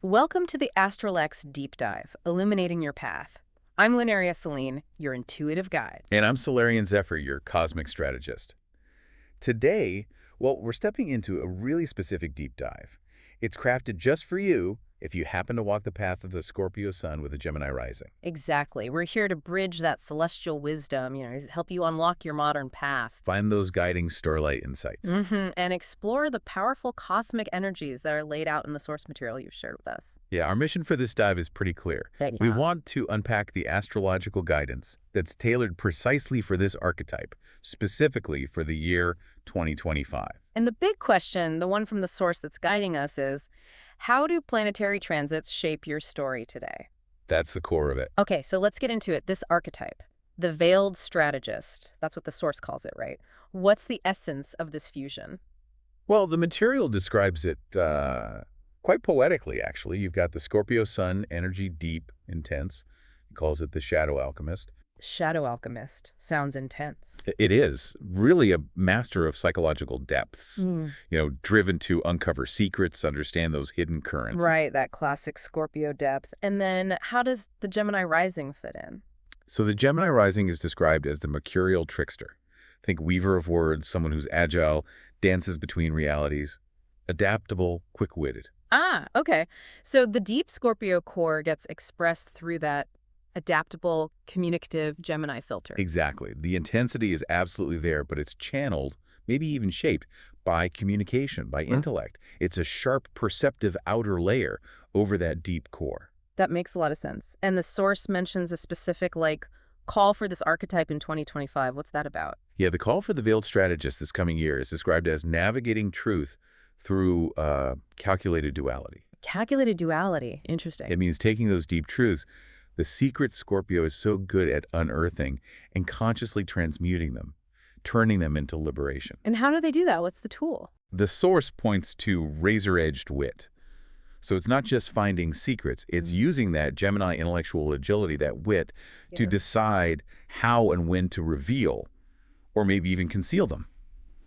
Welcome to the ASTRALX Deep Dive, illuminating your path. I'm Lunaria Selene, your intuitive guide. And I'm Solarian Zephyr, your cosmic strategist. Today, we're stepping into a really specific deep dive. It's crafted just for you if you happen to walk the path of the Scorpio Sun with a Gemini Rising. Exactly. We're here to bridge that celestial wisdom, help you unlock your modern path. Find those guiding starlight insights. And explore the powerful cosmic energies that are laid out in the source material you've shared with us. Yeah, our mission for this dive is pretty clear. We want to unpack the astrological guidance that's tailored precisely for this archetype, specifically for the year 2025. And the big question, the one from the source that's guiding us, is how do planetary transits shape your story today? That's the core of it. Okay, so let's get into it. This archetype, the Veiled Strategist, that's what the source calls it, right? What's the essence of this fusion? Well, the material describes it quite poetically, actually. You've got the Scorpio Sun, energy deep, intense. He calls it the Shadow Alchemist. Shadow Alchemist. Sounds intense. It is really a master of psychological depths, driven to uncover secrets, understand those hidden currents. Right, that classic Scorpio depth. And then how does the Gemini Rising fit in? So the Gemini Rising is described as the mercurial trickster. Think weaver of words, someone who's agile, dances between realities, adaptable, quick-witted. Ah, okay. So the deep Scorpio core gets expressed through that adaptable, communicative Gemini filter. Exactly. The intensity is absolutely there, but it's channeled, maybe even shaped, by communication, by intellect. It's a sharp, perceptive outer layer over that deep core. That makes a lot of sense. And the source mentions a specific, call for this archetype in 2025. What's that about? Yeah, the call for the Veiled Strategist this coming year is described as navigating truth through calculated duality. Calculated duality. Interesting. It means taking those deep truths. The secret Scorpio is so good at unearthing and consciously transmuting them, turning them into liberation. And how do they do that? What's the tool? The source points to razor-edged wit. So it's not just finding secrets, it's using that Gemini intellectual agility, that wit, to decide how and when to reveal, or maybe even conceal them,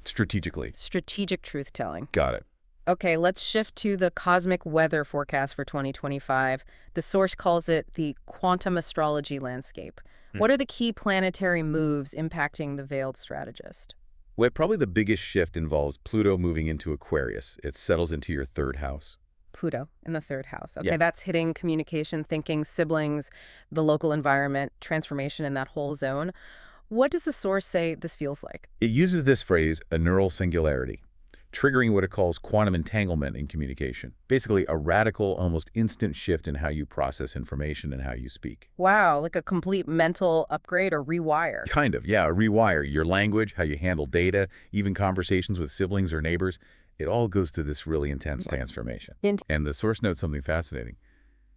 strategically. Strategic truth-telling. Got it. Okay, let's shift to the cosmic weather forecast for 2025. The source calls it the Quantum Astrology Landscape. What are the key planetary moves impacting the Veiled Strategist? Well, probably the biggest shift involves Pluto moving into Aquarius. It settles into your third house. Pluto in the third house. Okay, Yeah. That's hitting communication, thinking, siblings, the local environment, transformation in that whole zone. What does the source say this feels like? It uses this phrase, a neural singularity, triggering what it calls quantum entanglement in communication. Basically, a radical, almost instant shift in how you process information and how you speak. Wow, like a complete mental upgrade or rewire. Kind of, yeah, rewire your language, how you handle data, even conversations with siblings or neighbors. It all goes through this really intense transformation. And the source notes something fascinating.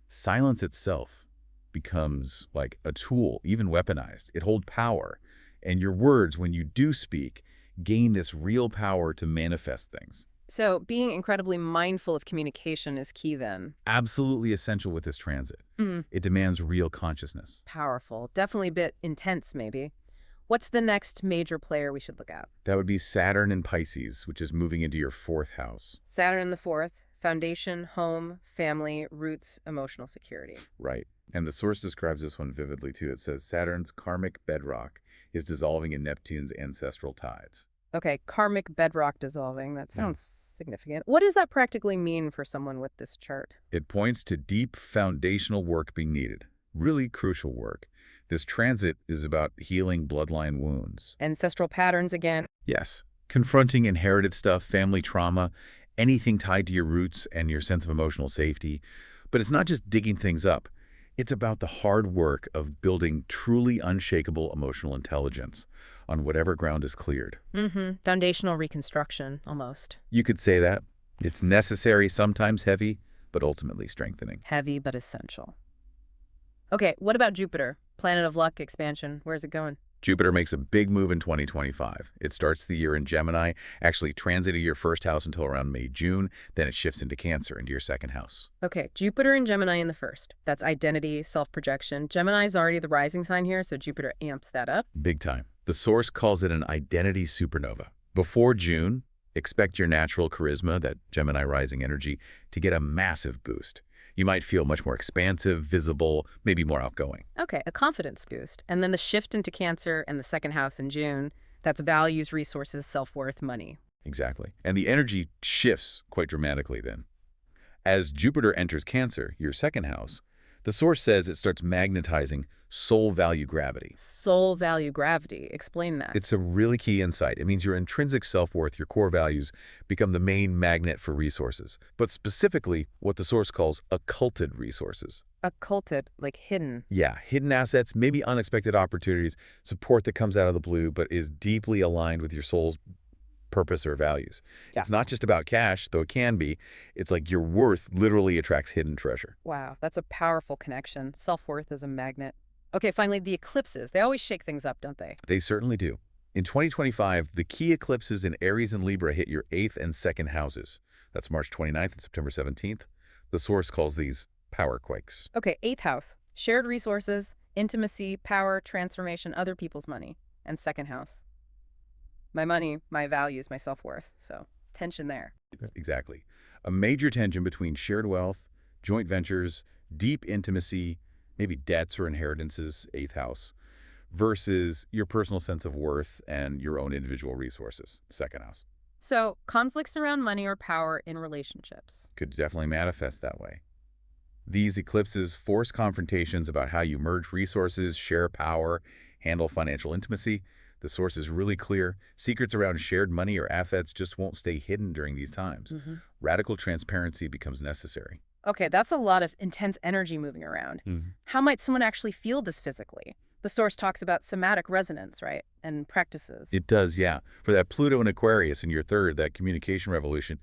Silence itself becomes like a tool, even weaponized. It holds power. And your words, when you do speak, gain this real power to manifest things. So being incredibly mindful of communication is key then. Absolutely essential with this transit. It demands real consciousness. Powerful. Definitely a bit intense, maybe. What's the next major player we should look at? That would be Saturn in Pisces, which is moving into your fourth house. Saturn in the fourth, foundation, home, family, roots, emotional security. Right. And the source describes this one vividly, too. It says Saturn's karmic bedrock is dissolving in Neptune's ancestral tides. Okay, karmic bedrock dissolving. That sounds significant. What does that practically mean for someone with this chart? It points to deep foundational work being needed. Really crucial work. This transit is about healing bloodline wounds. Ancestral patterns again. Yes. Confronting inherited stuff, family trauma, anything tied to your roots and your sense of emotional safety. But it's not just digging things up. It's about the hard work of building truly unshakable emotional intelligence on whatever ground is cleared. Foundational reconstruction, almost. You could say that. It's necessary, sometimes heavy, but ultimately strengthening. Heavy but essential. Okay, what about Jupiter? Planet of luck, expansion. Where's it going? Jupiter makes a big move in 2025. It starts the year in Gemini, actually transiting your first house until around May, June. Then it shifts into Cancer, into your second house. Okay, Jupiter and Gemini in the first. That's identity, self-projection. Gemini's already the rising sign here, so Jupiter amps that up. Big time. The source calls it an identity supernova. Before June, expect your natural charisma, that Gemini rising energy, to get a massive boost. You might feel much more expansive, visible, maybe more outgoing. Okay, a confidence boost. And then the shift into Cancer and the second house in June, that's values, resources, self-worth, money. Exactly. And the energy shifts quite dramatically then. As Jupiter enters Cancer, your second house, the source says it starts magnetizing soul value gravity. Soul value gravity. Explain that. It's a really key insight. It means your intrinsic self-worth, your core values, become the main magnet for resources. But specifically, what the source calls occulted resources. Occulted, like hidden. Yeah, hidden assets, maybe unexpected opportunities, support that comes out of the blue, but is deeply aligned with your soul's purpose or values. Yeah. It's not just about cash, though it can be. It's like your worth literally attracts hidden treasure. Wow, that's a powerful connection. Self-worth is a magnet. Okay, finally, the eclipses. They always shake things up, don't they? They certainly do. In 2025, the key eclipses in Aries and Libra hit your 8th and 2nd houses. That's March 29th and September 17th. The source calls these power quakes. Okay, 8th house. Shared resources, intimacy, power, transformation, other people's money. And 2nd house. My money, my values, my self-worth. So, tension there. Exactly. A major tension between shared wealth, joint ventures, deep intimacy, maybe debts or inheritances, 8th house, versus your personal sense of worth and your own individual resources, 2nd house. So, conflicts around money or power in relationships. Could definitely manifest that way. These eclipses force confrontations about how you merge resources, share power, handle financial intimacy. The source is really clear. Secrets around shared money or assets just won't stay hidden during these times. Radical transparency becomes necessary. Okay, that's a lot of intense energy moving around. How might someone actually feel this physically? The source talks about somatic resonance, right? And practices. It does, yeah. For that Pluto and Aquarius in your 3rd, that communication revolution,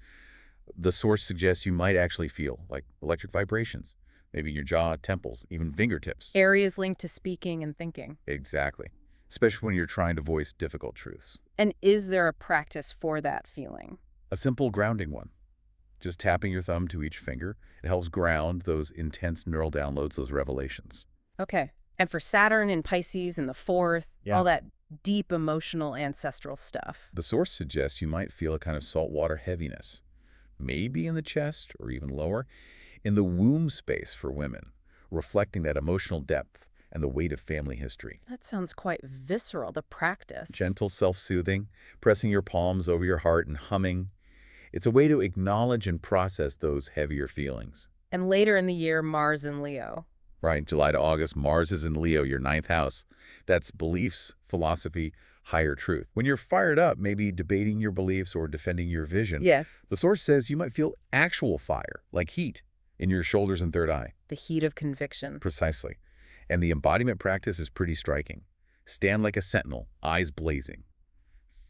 the source suggests you might actually feel like electric vibrations, maybe in your jaw, temples, even fingertips. Areas linked to speaking and thinking. Exactly. Especially when you're trying to voice difficult truths. And is there a practice for that feeling? A simple grounding one. Just tapping your thumb to each finger. It helps ground those intense neural downloads, those revelations. Okay. And for Saturn in Pisces in the 4th, all that deep emotional ancestral stuff. The source suggests you might feel a kind of saltwater heaviness, maybe in the chest or even lower, in the womb space for women, reflecting that emotional depth and the weight of family history. That sounds quite visceral, the practice. Gentle self-soothing, pressing your palms over your heart and humming. It's a way to acknowledge and process those heavier feelings. And later in the year, Mars in Leo. Right, July to August, Mars is in Leo, your 9th house. That's beliefs, philosophy, higher truth. When you're fired up, maybe debating your beliefs or defending your vision, the source says you might feel actual fire, like heat, in your shoulders and 3rd eye. The heat of conviction. Precisely. And the embodiment practice is pretty striking. Stand like a sentinel, eyes blazing,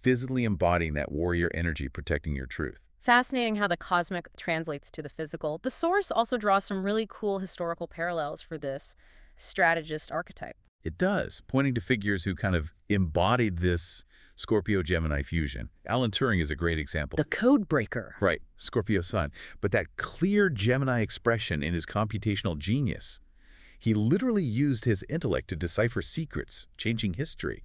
physically embodying that warrior energy protecting your truth. Fascinating how the cosmic translates to the physical. The source also draws some really cool historical parallels for this strategist archetype. It does, pointing to figures who kind of embodied this Scorpio-Gemini fusion. Alan Turing is a great example. The code breaker. Right, Scorpio Sun. But that clear Gemini expression in his computational genius, he literally used his intellect to decipher secrets, changing history.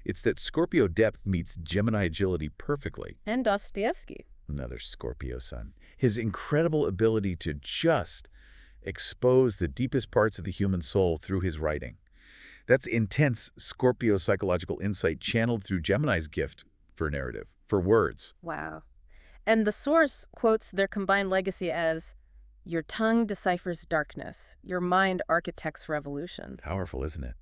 It's that Scorpio depth meets Gemini agility perfectly. And Dostoevsky. Another Scorpio Sun. His incredible ability to just expose the deepest parts of the human soul through his writing. That's intense Scorpio psychological insight channeled through Gemini's gift for narrative, for words. Wow. And the source quotes their combined legacy as, "Your tongue deciphers darkness. Your mind architects revolution." Powerful, isn't it?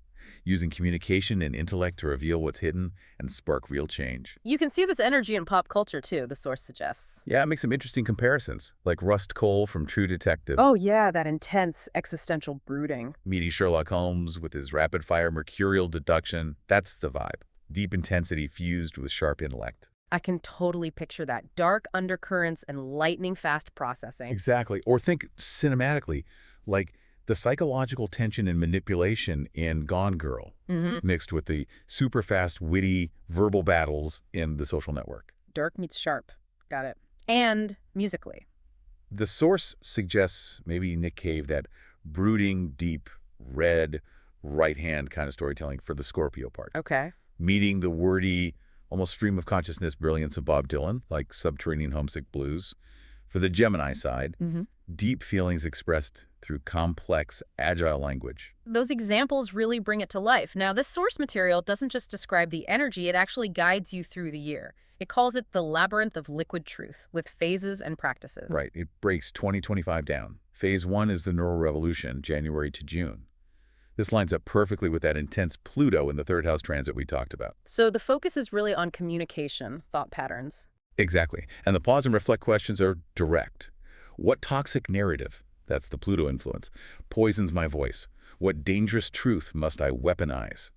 Using communication and intellect to reveal what's hidden and spark real change. You can see this energy in pop culture, too, the source suggests. Yeah, it makes some interesting comparisons, like Rust Cole from True Detective. Oh, yeah, that intense existential brooding. Meeting Sherlock Holmes with his rapid-fire mercurial deduction. That's the vibe. Deep intensity fused with sharp intellect. I can totally picture that. Dark undercurrents and lightning-fast processing. Exactly. Or think cinematically, like the psychological tension and manipulation in Gone Girl, mixed with the super-fast, witty, verbal battles in The Social Network. Dark meets sharp. Got it. And musically. The source suggests maybe Nick Cave, that brooding, deep, red, right-hand kind of storytelling for the Scorpio part. Okay. Meeting the wordy, almost stream-of-consciousness brilliance of Bob Dylan, like Subterranean Homesick Blues. For the Gemini side, Deep feelings expressed through complex, agile language. Those examples really bring it to life. Now, this source material doesn't just describe the energy, it actually guides you through the year. It calls it the Labyrinth of Liquid Truth, with phases and practices. Right. It breaks 2025 down. Phase 1 is the neural revolution, January to June. This lines up perfectly with that intense Pluto in the third house transit we talked about. So the focus is really on communication, thought patterns. Exactly. And the pause and reflect questions are direct. What toxic narrative, that's the Pluto influence, poisons my voice? What dangerous truth must I weaponize?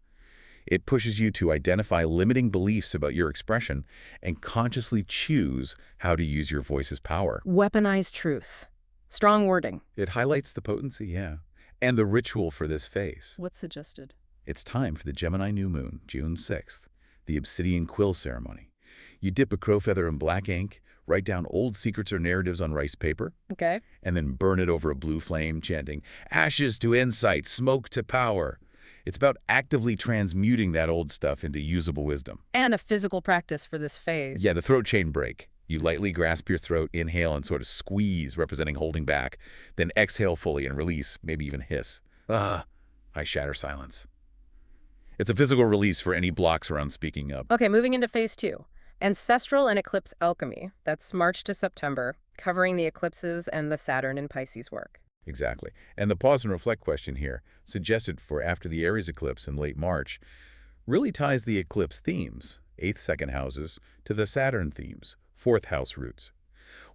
It pushes you to identify limiting beliefs about your expression and consciously choose how to use your voice's power. Weaponized truth. Strong wording. It highlights the potency, yeah, and the ritual for this phase. What's suggested? It's time for the Gemini new moon, June 6th, the obsidian quill ceremony. You dip a crow feather in black ink, write down old secrets or narratives on rice paper, Okay. and then burn it over a blue flame, chanting, "Ashes to insight, smoke to power." It's about actively transmuting that old stuff into usable wisdom. And a physical practice for this phase. Yeah, the throat chain break. You lightly grasp your throat, inhale, and sort of squeeze, representing holding back. Then exhale fully and release, maybe even hiss. Ah, I shatter silence. It's a physical release for any blocks around speaking up. Okay, moving into phase 2. Ancestral and eclipse alchemy. That's March to September, covering the eclipses and the Saturn and Pisces work. Exactly. And the pause and reflect question here, suggested for after the Aries eclipse in late March, really ties the eclipse themes, 8th, 2nd houses, to the Saturn themes, 4th house roots.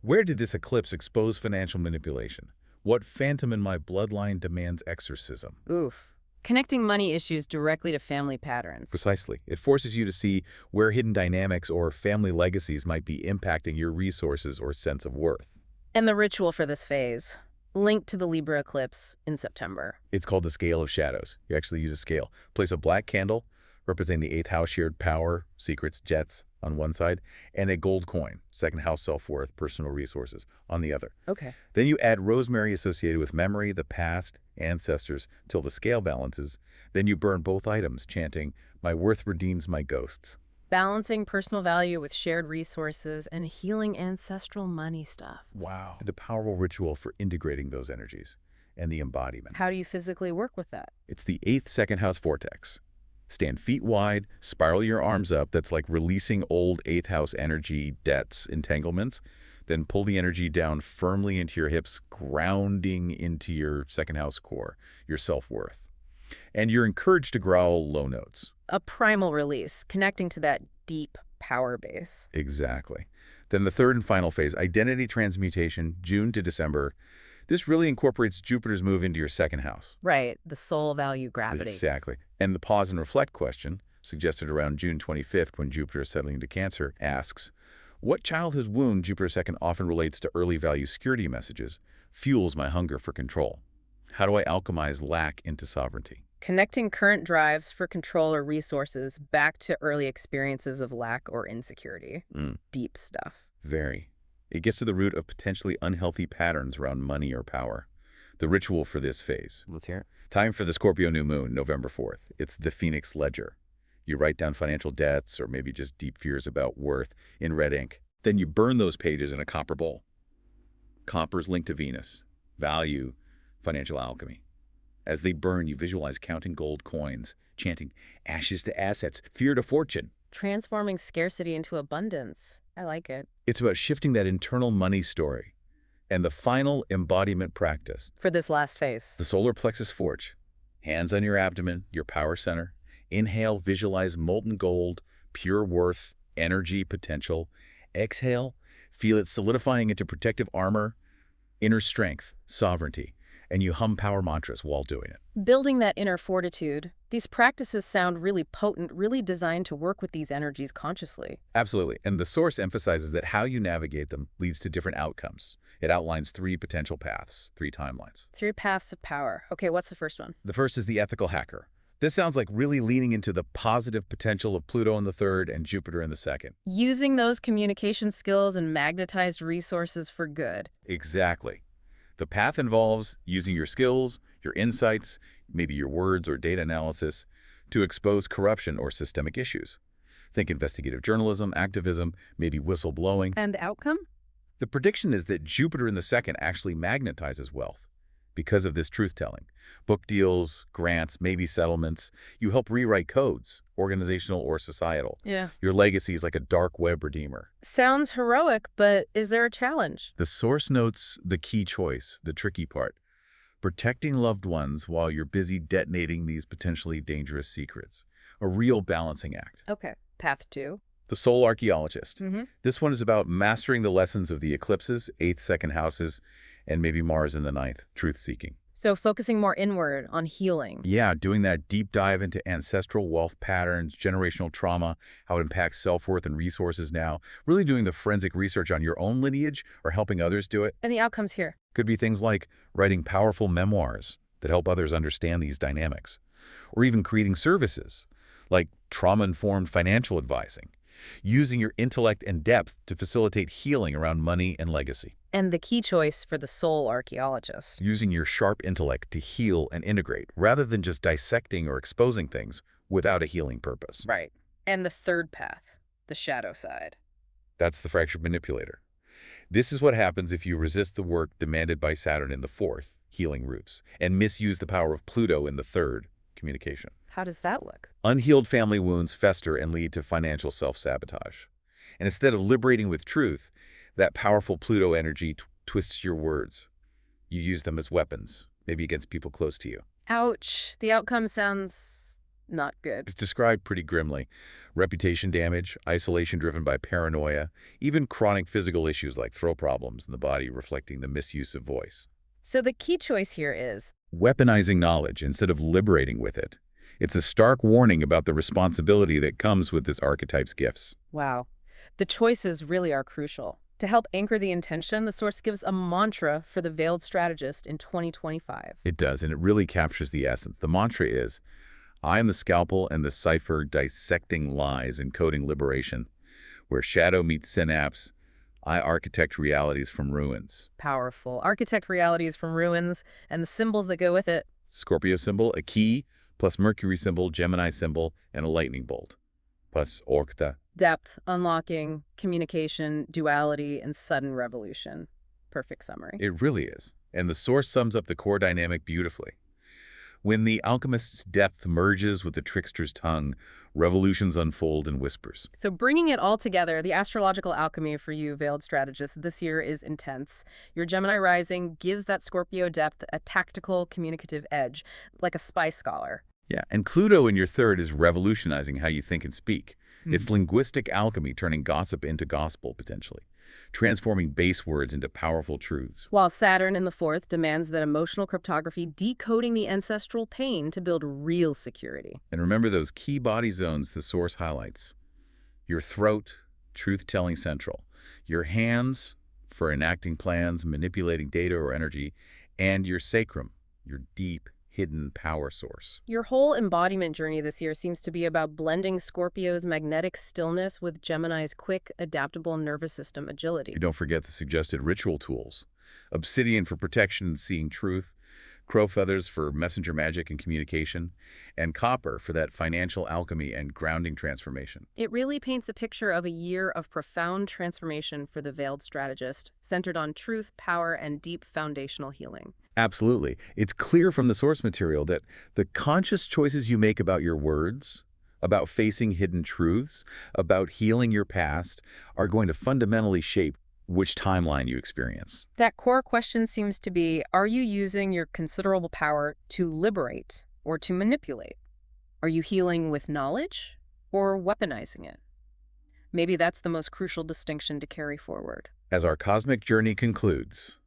Where did this eclipse expose financial manipulation? What phantom in my bloodline demands exorcism? Oof. Connecting money issues directly to family patterns. Precisely. It forces you to see where hidden dynamics or family legacies might be impacting your resources or sense of worth. And the ritual for this phase, linked to the Libra eclipse in September. It's called the scale of shadows. You actually use a scale. Place a black candle, representing the 8th house shared power, secrets, jets on one side, and a gold coin, 2nd house self-worth, personal resources, on the other. Okay. Then you add rosemary associated with memory, the past, ancestors, till the scale balances. Then you burn both items, chanting, "My worth redeems my ghosts." Balancing personal value with shared resources and healing ancestral money stuff. Wow. And a powerful ritual for integrating those energies and the embodiment. How do you physically work with that? It's the 8th, 2nd house vortex. Stand feet wide, spiral your arms up. That's like releasing old 8th house energy debts, entanglements. Then pull the energy down firmly into your hips, grounding into your 2nd house core, your self-worth. And you're encouraged to growl low notes. A primal release, connecting to that deep power base. Exactly. Then the third and final phase, identity transmutation, June to December. This really incorporates Jupiter's move into your 2nd house. Right, the soul value gravity. Exactly. And the pause and reflect question, suggested around June 25th when Jupiter is settling into Cancer, asks, what childhood wound, Jupiter 2nd often relates to early value security messages, fuels my hunger for control? How do I alchemize lack into sovereignty? Connecting current drives for control or resources back to early experiences of lack or insecurity. Deep stuff. Very. It gets to the root of potentially unhealthy patterns around money or power. The ritual for this phase. Let's hear it. Time for the Scorpio new moon, November 4th. It's the Phoenix Ledger. You write down financial debts or maybe just deep fears about worth in red ink. Then you burn those pages in a copper bowl. Copper's linked to Venus, value, financial alchemy. As they burn, you visualize counting gold coins, chanting, ashes to assets, fear to fortune. Transforming scarcity into abundance. I like it. It's about shifting that internal money story. And the final embodiment practice. For this last phase. The solar plexus forge. Hands on your abdomen, your power center. Inhale, visualize molten gold, pure worth, energy, potential. Exhale, feel it solidifying into protective armor, inner strength, sovereignty. And you hum power mantras while doing it. Building that inner fortitude. These practices sound really potent, really designed to work with these energies consciously. Absolutely. And the source emphasizes that how you navigate them leads to different outcomes. It outlines 3 potential paths, 3 timelines. 3 paths of power. Okay, what's the first one? The first is the ethical hacker. This sounds like really leaning into the positive potential of Pluto in the 3rd and Jupiter in the 2nd. Using those communication skills and magnetized resources for good. Exactly. The path involves using your skills, your insights, maybe your words or data analysis, to expose corruption or systemic issues. Think investigative journalism, activism, maybe whistleblowing. And the outcome? The prediction is that Jupiter in the second actually magnetizes wealth because of this truth-telling. Book deals, grants, maybe settlements. You help rewrite codes, organizational or societal. Yeah. Your legacy is like a dark web redeemer. Sounds heroic, but is there a challenge? The source notes the key choice, the tricky part. Protecting loved ones while you're busy detonating these potentially dangerous secrets. A real balancing act. Okay. Path 2. The Soul Archaeologist. Mm-hmm. This one is about mastering the lessons of the eclipses, 8th, 2nd houses, and maybe Mars in the 9th, truth-seeking. So focusing more inward on healing. Yeah, doing that deep dive into ancestral wealth patterns, generational trauma, how it impacts self-worth and resources now. Really doing the forensic research on your own lineage or helping others do it. And the outcomes here. Could be things like writing powerful memoirs that help others understand these dynamics. Or even creating services like trauma-informed financial advising. Using your intellect and depth to facilitate healing around money and legacy. And the key choice for the soul archaeologist. Using your sharp intellect to heal and integrate, rather than just dissecting or exposing things without a healing purpose. Right. And the third path, the shadow side. That's the fractured manipulator. This is what happens if you resist the work demanded by Saturn in the 4th, healing roots, and misuse the power of Pluto in the 3rd, communication. How does that look? Unhealed family wounds fester and lead to financial self-sabotage. And instead of liberating with truth, that powerful Pluto energy twists your words. You use them as weapons, maybe against people close to you. Ouch. The outcome sounds not good. It's described pretty grimly. Reputation damage, isolation driven by paranoia, even chronic physical issues like throat problems in the body reflecting the misuse of voice. So the key choice here is Weaponizing knowledge instead of liberating with it. It's a stark warning about the responsibility that comes with this archetype's gifts. wow. The choices really are crucial. To help anchor the intention, the source gives a mantra for the Veiled Strategist in 2025. It does, and it really captures the essence. The mantra is, I am the scalpel and the cipher dissecting lies and coding liberation. Where shadow meets synapse, I architect realities from ruins. Powerful. Architect realities from ruins and the symbols that go with it. Scorpio symbol, a key, plus Mercury symbol, Gemini symbol, and a lightning bolt. Plus Orkta. Depth, unlocking, communication, duality, and sudden revolution. Perfect summary. It really is. And the source sums up the core dynamic beautifully. When the alchemist's depth merges with the trickster's tongue, revolutions unfold in whispers. So bringing it all together, the astrological alchemy for you, Veiled Strategist, this year is intense. Your Gemini Rising gives that Scorpio depth a tactical, communicative edge, like a spy scholar. Yeah, and Pluto in your 3rd is revolutionizing how you think and speak. It's linguistic alchemy turning gossip into gospel, potentially, transforming base words into powerful truths. While Saturn in the 4th demands that emotional cryptography, decoding the ancestral pain to build real security. And remember those key body zones the source highlights. Your throat, truth-telling central. Your hands, for enacting plans, manipulating data or energy. And your sacrum, your deep, hidden power source. Your whole embodiment journey this year seems to be about blending Scorpio's magnetic stillness with Gemini's quick, adaptable nervous system agility. And don't forget the suggested ritual tools. Obsidian for protection and seeing truth, crow feathers for messenger magic and communication, and copper for that financial alchemy and grounding transformation. It really paints a picture of a year of profound transformation for the Veiled Strategist, centered on truth, power, and deep foundational healing. Absolutely. It's clear from the source material that the conscious choices you make about your words, about facing hidden truths, about healing your past, are going to fundamentally shape which timeline you experience. That core question seems to be, are you using your considerable power to liberate or to manipulate? Are you healing with knowledge or weaponizing it? Maybe that's the most crucial distinction to carry forward. As our cosmic journey concludes,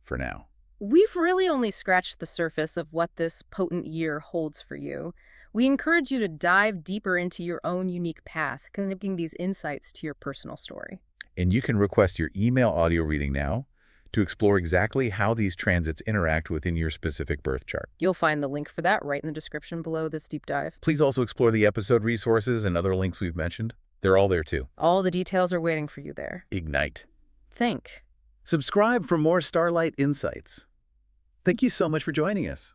for now. We've really only scratched the surface of what this potent year holds for you. We encourage you to dive deeper into your own unique path, connecting these insights to your personal story. And you can request your email audio reading now to explore exactly how these transits interact within your specific birth chart. You'll find the link for that right in the description below this deep dive. Please also explore the episode resources and other links we've mentioned. They're all there too. All the details are waiting for you there. Ignite. Think. Subscribe for more Starlight Insights. Thank you so much for joining us.